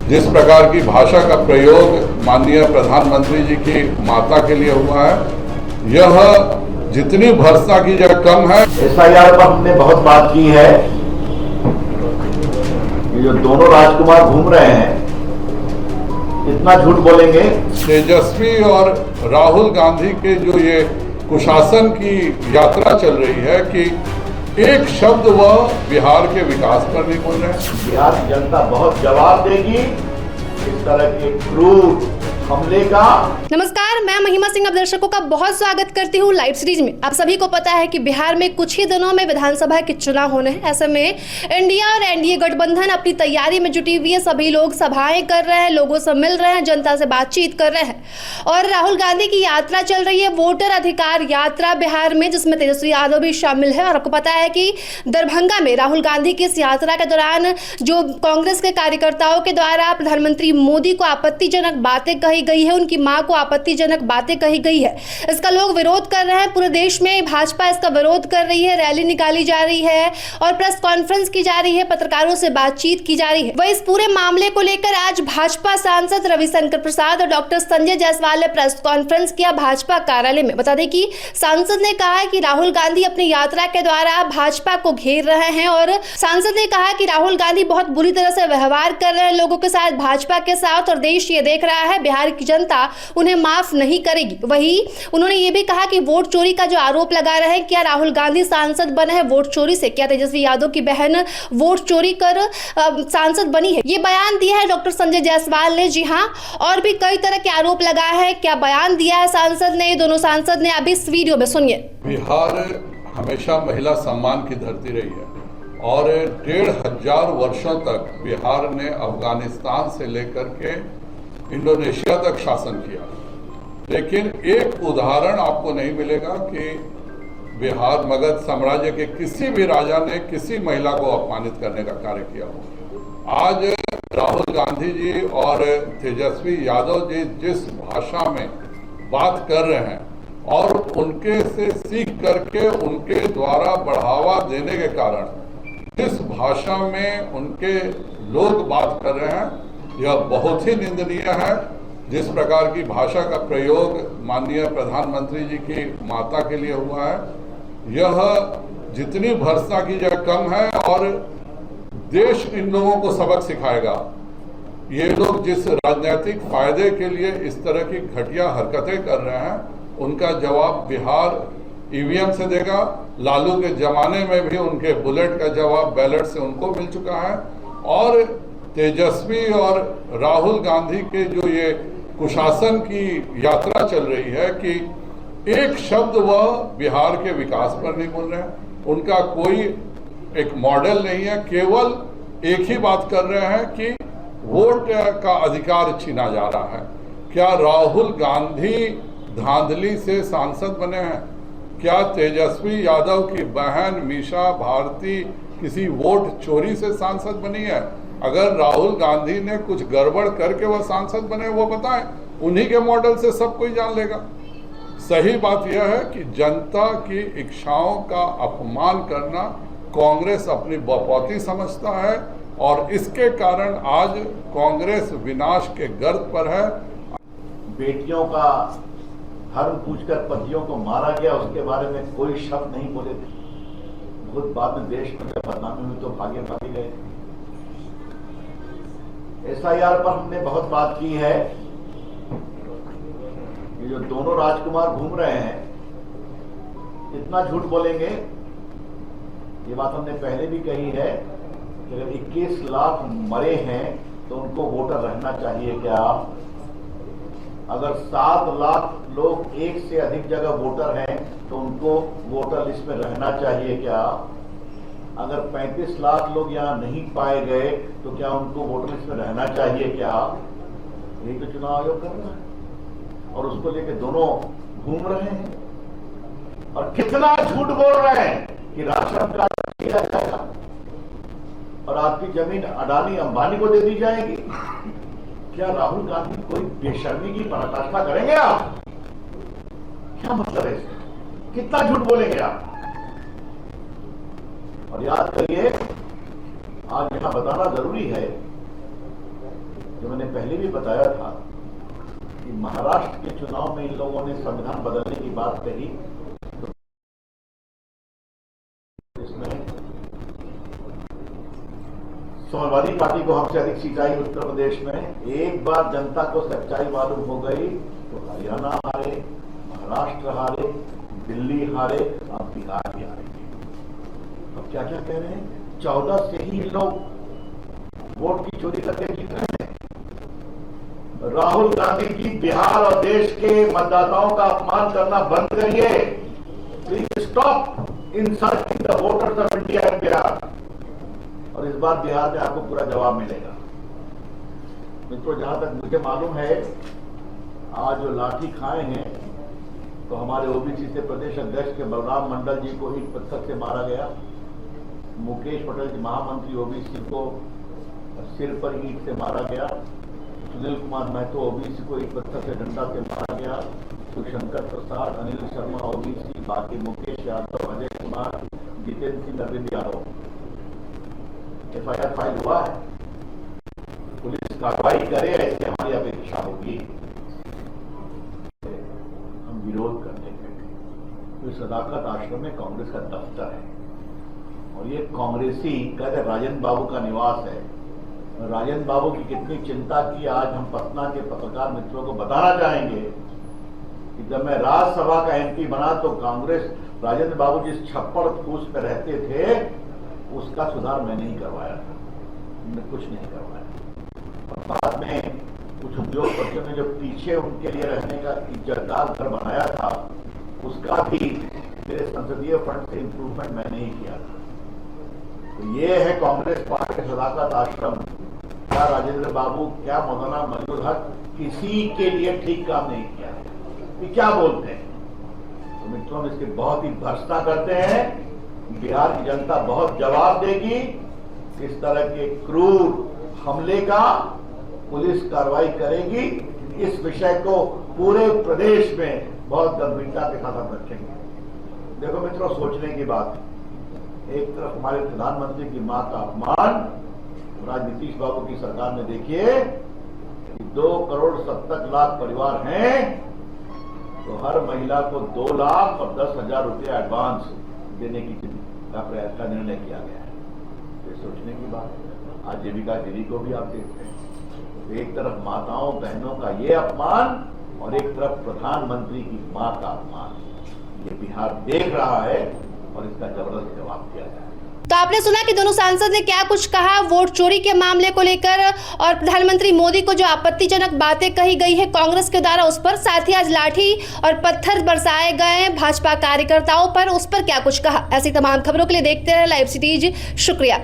जिस प्रकार की भाषा का प्रयोग माननीय प्रधानमंत्री जी की माता के लिए हुआ है, यह जितनी भर्त्सना की जगह कम है। SIR पर हमने बहुत बात की है। ये जो दोनों राजकुमार घूम रहे हैं, इतना झूठ बोलेंगे। तेजस्वी और राहुल गांधी के जो ये कुशासन की यात्रा चल रही है कि एक शब्द वह बिहार के विकास पर नहीं बोल रहे हैं। बिहार की जनता बहुत जवाब देगी इस तरह के क्रूर हमले का। नमस्कार, मैं महिमा सिंह आप दर्शकों का बहुत स्वागत करती हूँ लाइव सीरीज में। आप सभी को पता है कि बिहार में कुछ ही दिनों में विधानसभा के चुनाव होने हैं। ऐसे में इंडिया और एनडीए गठबंधन अपनी तैयारी में जुटी हुई है। सभी लोग सभाएं कर रहे हैं, लोगों से मिल रहे हैं, जनता से बातचीत कर रहे हैं और राहुल गांधी की यात्रा चल रही है, वोटर अधिकार यात्रा बिहार में, जिसमें तेजस्वी यादव भी शामिल है। और आपको पता है कि दरभंगा में राहुल गांधी की इस यात्रा के दौरान जो कांग्रेस के कार्यकर्ताओं के द्वारा प्रधानमंत्री मोदी को आपत्तिजनक बातें कही गई है, उनकी मां को आपत्तिजनक बातें कही गई है, इसका लोग विरोध कर रहे हैं। पूरे देश में भाजपा इसका विरोध कर रही है, रैली निकाली जा रही है और प्रेस कॉन्फ्रेंस की जा रही है, पत्रकारों से बातचीत की जा रही है। वह इस पूरे मामले को लेकर आज भाजपा सांसद रविशंकर प्रसाद और डॉक्टर संजय जायसवाल ने प्रेस कॉन्फ्रेंस किया भाजपा कार्यालय में। बता दें कि सांसद ने कहा कि राहुल गांधी अपनी यात्रा के द्वारा भाजपा को घेर रहे हैं और सांसद ने कहा कि राहुल गांधी बहुत बुरी तरह से व्यवहार कर रहे हैं लोगों के साथ, भाजपा के साथ, और देश ये देख रहा है, बिहार की जनता उन्हें माफ नहीं करेगी। वहीं उन्होंने ये भी कहा कि वोट चोरी का जो आरोप लगा रहे हैं, क्या राहुल गांधी सांसद बने हैं वोट चोरी से? क्या तेजस्वी यादव की बहन वोट चोरी कर सांसद बनी है? ये बयान दिया है डॉक्टर संजय जायसवाल ने। जी हाँ, और भी कई तरह के आरोप लगाए हैं। क्या बयान दिया है सांसद ने, दोनों सांसद ने? अभी इस वीडियो में सुनिए। बिहार हमेशा महिला सम्मान की धरती रही है और 1500 वर्षों तक बिहार ने अफगानिस्तान से लेकर के इंडोनेशिया तक शासन किया, लेकिन एक उदाहरण आपको नहीं मिलेगा कि बिहार मगध साम्राज्य के किसी भी राजा ने किसी महिला को अपमानित करने का कार्य किया हो। आज राहुल गांधी जी और तेजस्वी यादव जी जिस भाषा में बात कर रहे हैं और उनके से सीख करके उनके द्वारा बढ़ावा देने के कारण जिस भाषा में उनके लोग बात कर रहे हैं, यह बहुत ही निंदनीय है। जिस प्रकार की भाषा का प्रयोग माननीय प्रधानमंत्री जी की माता के लिए हुआ है, यह जितनी भर्त्सना की जगह कम है और देश इन लोगों को सबक सिखाएगा। ये लोग जिस राजनीतिक फायदे के लिए इस तरह की घटिया हरकतें कर रहे हैं, उनका जवाब बिहार ईवीएम से देगा। लालू के जमाने में भी उनके बुलेट का जवाब बैलेट से उनको मिल चुका है। और तेजस्वी और राहुल गांधी के जो ये कुशासन की यात्रा चल रही है कि एक शब्द वह बिहार के विकास पर नहीं बोल रहे हैं, उनका कोई एक मॉडल नहीं है, केवल एक ही बात कर रहे हैं कि वोट का अधिकार छीना जा रहा है। क्या राहुल गांधी धांधली से सांसद बने हैं? क्या तेजस्वी यादव की बहन मीशा भारती किसी वोट चोरी से सांसद बनी है? अगर राहुल गांधी ने कुछ गड़बड़ करके वह सांसद बने, वो बताएं, उन्हीं के मॉडल से सब कोई जान लेगा। सही बात यह है कि जनता की इच्छाओं का अपमान करना कांग्रेस अपनी बपौती समझता है और इसके कारण आज कांग्रेस विनाश के गर्त पर है। बेटियों का धर्म पूछकर पतियों को मारा गया, उसके बारे में कोई शब्द नहीं बोले थे। बहुत बाद में देश में जब बदनामी हुई तो भागे भागे गए। SIR पर हमने बहुत बात की है। ये जो दोनों राजकुमार घूम रहे हैं, इतना झूठ बोलेंगे। ये बात हमने पहले भी कही है कि अगर 21 लाख मरे हैं तो उनको वोटर रहना चाहिए क्या? अगर 7 लाख लोग एक से अधिक जगह वोटर हैं तो उनको वोटर लिस्ट में रहना चाहिए क्या? अगर 35 लाख लोग यहाँ नहीं पाए गए तो क्या उनको वोटर लिस्ट में रहना चाहिए क्या? यही तो चुनाव आयोग कर रहा है और उसको लेके दोनों घूम रहे हैं। और कितना झूठ बोल रहे हैं कि राशन कार्ड किया जाएगा और आपकी जमीन अडानी अंबानी को दे दी जाएगी। क्या राहुल गांधी कोई बेशर्मी की पराकाष्ठा करेंगे आप? क्या मतलब है इसका? कितना झूठ बोलेंगे आप? और याद करिए, आज यहां बताना जरूरी है जो मैंने पहले भी बताया था कि महाराष्ट्र के चुनाव में इन लोगों ने संविधान बदलने की बात कही, तो इसमें समाजवादी पार्टी को हमसे अधिक सीट आई उत्तर प्रदेश में। एक बार जनता को सच्चाई मालूम हो गई तो हरियाणा हारे, महाराष्ट्र हारे, दिल्ली हारे, अब बिहार भी हारेंगे। अब क्या क्या कह रहे हैं, 14 से ही लोग वोट की चोरी करके जीत रहे हैं। राहुल गांधी जी बिहार और देश के मतदाताओं का अपमान करना बंद करिए। Please stop insulting the voters of India and Bihar. और इस बार बिहार में आपको पूरा जवाब मिलेगा। मित्रों, जहां तक मुझे मालूम है, आज जो लाठी खाए हैं तो हमारे ओबीसी से प्रदेश अध्यक्ष के बलराम मंडल जी को ईंट पत्थर से मारा गया। मुकेश पटेल जी महामंत्री ओबीसी को सिर पर ईंट से मारा गया। सुनील कुमार महतो ओबीसी को ईंट पत्थर से डंडा से मारा गया। शिवशंकर प्रसाद, अनिल शर्मा ओबीसी, बाकी मुकेश यादव, अजय कुमार, जितेंद्र सिंह, अरविंद यादव। FIR फाइल हुआ है, पुलिस कार्रवाई करे, ऐसी हमारी अपेक्षा होगी। हम विरोध करने के तो सदाकत आश्रम में कांग्रेस का दफ्तर है और ये कांग्रेसी कहते राजन बाबू का निवास है। राजन बाबू की कितनी चिंता की आज हम पटना के पत्रकार मित्रों को बताना चाहेंगे कि जब मैं राज्यसभा का MP बना तो कांग्रेस राजेंद्र बाबू जिस छप्पड़ फूस पे रहते थे उसका सुधार मैंने ही करवाया था, मैंने कुछ नहीं करवाया। और बाद में कुछ उद्योगपतियों ने जो पीछे उनके लिए रहने का इज्जतदार घर बनाया था उसका भी मेरे संसदीय फंड से इंप्रूवमेंट मैंने ही किया था। तो ये है कांग्रेस पार्टी सदाकत आश्रम। क्या राजेंद्र बाबू, क्या मौलाना मजरूल हक किसी के लिए ठीक काम नहीं किया है? ये क्या बोलते हैं? तो मित्रों, इसकी बहुत ही भर्त्सना करते हैं। बिहार की जनता बहुत जवाब देगी। इस तरह के क्रूर हमले का पुलिस कार्रवाई करेगी। इस विषय को पूरे प्रदेश में बहुत गंभीरता के साथ हम रखेंगे। देखो मित्रों, सोचने की बात है। एक तरफ हमारे प्रधानमंत्री की मां का अपमान, आज नीतीश बाबू की सरकार में देखिए 2,70,00,000 परिवार हैं तो हर महिला को 2 लाख और 10,000 रुपया एडवांस देने की का निर्णय किया गया है। ये सोचने की बात है। आजीविका दीदी को भी आप देखते हैं, तो एक तरफ माताओं बहनों का ये अपमान और एक तरफ प्रधानमंत्री की मां का अपमान। ये बिहार देख रहा है और इसका जबरदस्त जवाब दिया जाए। तो आपने सुना कि दोनों सांसद ने क्या कुछ कहा वोट चोरी के मामले को लेकर और प्रधानमंत्री मोदी को जो आपत्तिजनक बातें कही गई है कांग्रेस के द्वारा उस पर, साथ ही आज लाठी और पत्थर बरसाए गए हैं भाजपा कार्यकर्ताओं पर, उस पर क्या कुछ कहा। ऐसी तमाम खबरों के लिए देखते रहे लाइव सिटीज। शुक्रिया।